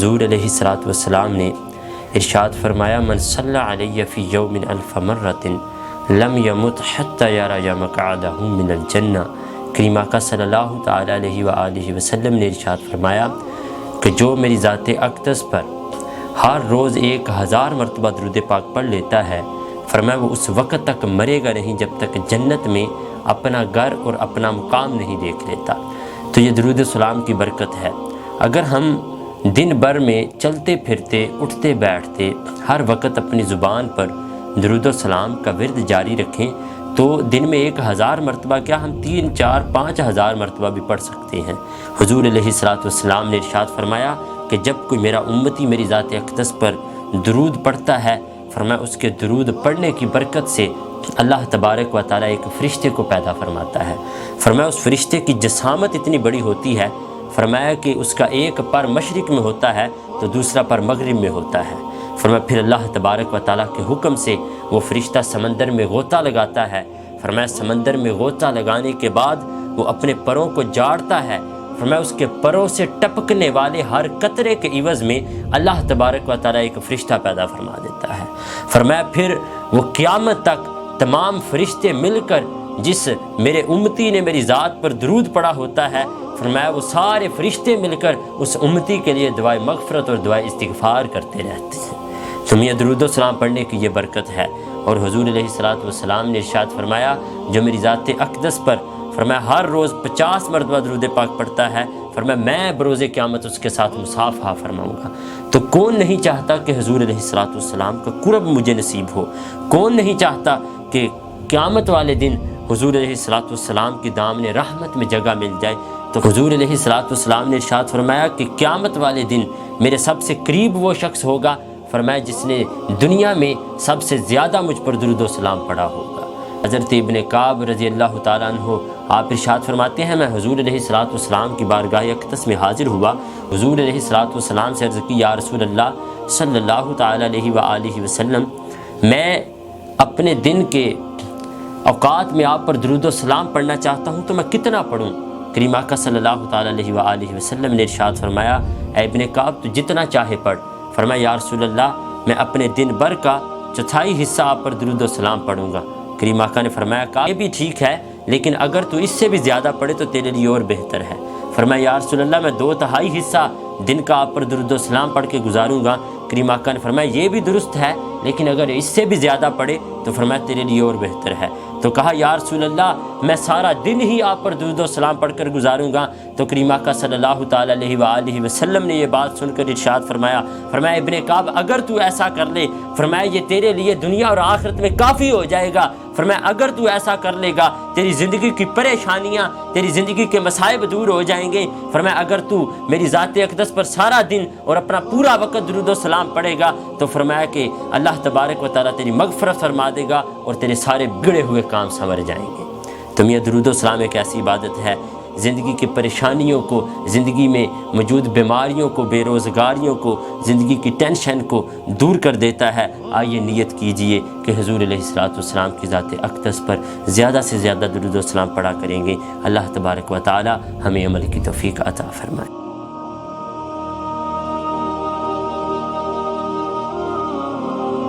حضور علیہ الصلوۃ والسلام نے ارشاد فرمایا من صلی علیہ فی یوم الف مرۃ لم یمت حتی یری مقعدہ من الجنہ۔ کریم آقا صلی اللہ تعالیٰ علیہ وآلہ وسلم نے ارشاد فرمایا کہ جو میری ذات اقدس پر ہر روز 1000 مرتبہ درود پاک پڑھ لیتا ہے، فرمایا وہ اس وقت تک مرے گا نہیں جب تک جنت میں اپنا گھر اور اپنا مقام نہیں دیکھ لیتا۔ تو یہ درود السلام کی برکت ہے۔ اگر ہم دن بھر میں چلتے پھرتے اٹھتے بیٹھتے ہر وقت اپنی زبان پر درود السلام کا ورد جاری رکھیں تو دن میں 1000 مرتبہ کیا ہم 3، 4، 5000 مرتبہ بھی پڑھ سکتے ہیں۔ حضور علیہ الصلوۃ والسلام نے ارشاد فرمایا کہ جب کوئی میرا امتی میری ذات اقدس پر درود پڑھتا ہے، فرمایا اس کے درود پڑھنے کی برکت سے اللہ تبارک و تعالیٰ ایک فرشتے کو پیدا فرماتا ہے۔ فرمایا اس فرشتے کی جسامت اتنی بڑی ہوتی ہے، فرمایا کہ اس کا ایک پر مشرق میں ہوتا ہے تو دوسرا پر مغرب میں ہوتا ہے۔ فرمایا پھر اللہ تبارک و تعالیٰ کے حکم سے وہ فرشتہ سمندر میں غوطہ لگاتا ہے۔ فرمایا سمندر میں غوطہ لگانے کے بعد وہ اپنے پروں کو جاڑتا ہے۔ فرمایا اس کے پروں سے ٹپکنے والے ہر قطرے کے عوض میں اللہ تبارک و تعالیٰ ایک فرشتہ پیدا فرما دیتا ہے۔ فرمایا پھر وہ قیامت تک تمام فرشتے مل کر جس میرے امتی نے میری ذات پر درود پڑھا ہوتا ہے، فرمایا وہ سارے فرشتے مل کر اس امتی کے لیے دعائے مغفرت اور دعائے استغفار کرتے رہتے ہیں۔ تو یہ درود و سلام پڑھنے کی یہ برکت ہے۔ اور حضور علیہ الصلوۃ والسلام نے ارشاد فرمایا جو میری ذات اقدس پر فرمایا ہر روز 50 مرتبہ درود پاک پڑھتا ہے، فرمایا میں بروز قیامت اس کے ساتھ مصافحہ فرماؤں گا۔ تو کون نہیں چاہتا کہ حضور علیہ الصلوۃ والسلام کا قرب مجھے نصیب ہو؟ کون نہیں چاہتا کہ قیامت والے دن حضور علیہ الصلوۃ والسلام کی دامن رحمت میں جگہ مل جائے؟ تو حضور علیہ الصلوۃ والسلام نے ارشاد فرمایا کہ قیامت والے دن میرے سب سے قریب وہ شخص ہوگا، فرمایا جس نے دنیا میں سب سے زیادہ مجھ پر درود و سلام پڑھا ہوگا۔ حضرت ابن کعب رضی اللہ تعالیٰ عنہ آپ ارشاد فرماتے ہیں میں حضور علیہ الصلوۃ والسلام کی بارگاہ اقدس میں حاضر ہوا، حضور علیہ الصلوۃ والسلام سے عرض کی یا رسول اللہ صلی اللہ تعالیٰ علیہ وآلہ وسلم، میں اپنے دن کے اوقات میں آپ پر درود و سلام پڑھنا چاہتا ہوں تو میں کتنا پڑھوں؟ کریم آقا صلی اللہ تعالیٰ علیہ وآلہ وسلم نے ارشاد فرمایا اے ابن کعب تو جتنا چاہے پڑھ۔ فرمایا یا رسول اللہ میں اپنے دن بھر کا 1/4 حصہ آپ پر درود و سلام پڑھوں گا۔ کریم آقا نے فرمایا کہ یہ بھی ٹھیک ہے لیکن اگر تو اس سے بھی زیادہ پڑھے تو تیرے لیے اور بہتر ہے۔ فرمایا یا رسول اللہ میں 2/3 حصہ دن کا آپ پر درود و سلام پڑھ کے گزاروں گا۔ کریم آقا نے فرمایا یہ بھی درست ہے لیکن اگر اس سے بھی زیادہ پڑھے تو فرمایا تیرے لیے اور بہتر ہے۔ تو کہا یا رسول اللہ میں سارا دن ہی آپ پر درود و سلام پڑھ کر گزاروں گا۔ تو کریم آقا صلی اللہ تعالیٰ علیہ وآلہ وسلم نے یہ بات سن کر ارشاد فرمایا ابن کعب اگر تو ایسا کر لے، فرمایا یہ تیرے لیے دنیا اور آخرت میں کافی ہو جائے گا۔ فرمایا اگر تو ایسا کر لے گا تیری زندگی کی پریشانیاں، تیری زندگی کے مصائب دور ہو جائیں گے۔ فرمایا اگر تو میری ذات اقدس پر سارا دن اور اپنا پورا وقت درود و سلام پڑھے گا تو فرمایا کہ اللہ تبارک و تعالیٰ تیری مغفرت فرما دے گا اور تیرے سارے بگڑے ہوئے کام سنور جائیں گے۔ تو یہ درود و سلام ایک ایسی عبادت ہے زندگی کی پریشانیوں کو، زندگی میں موجود بیماریوں کو، بے روزگاریوں کو، زندگی کی ٹینشن کو دور کر دیتا ہے۔ آئیے نیت کیجئے کہ حضور علیہ الصلوۃ والسلام کی ذات اقدس پر زیادہ سے زیادہ درود و سلام پڑھا کریں گے۔ اللہ تبارک و تعالی ہمیں عمل کی توفیق عطا فرمائے۔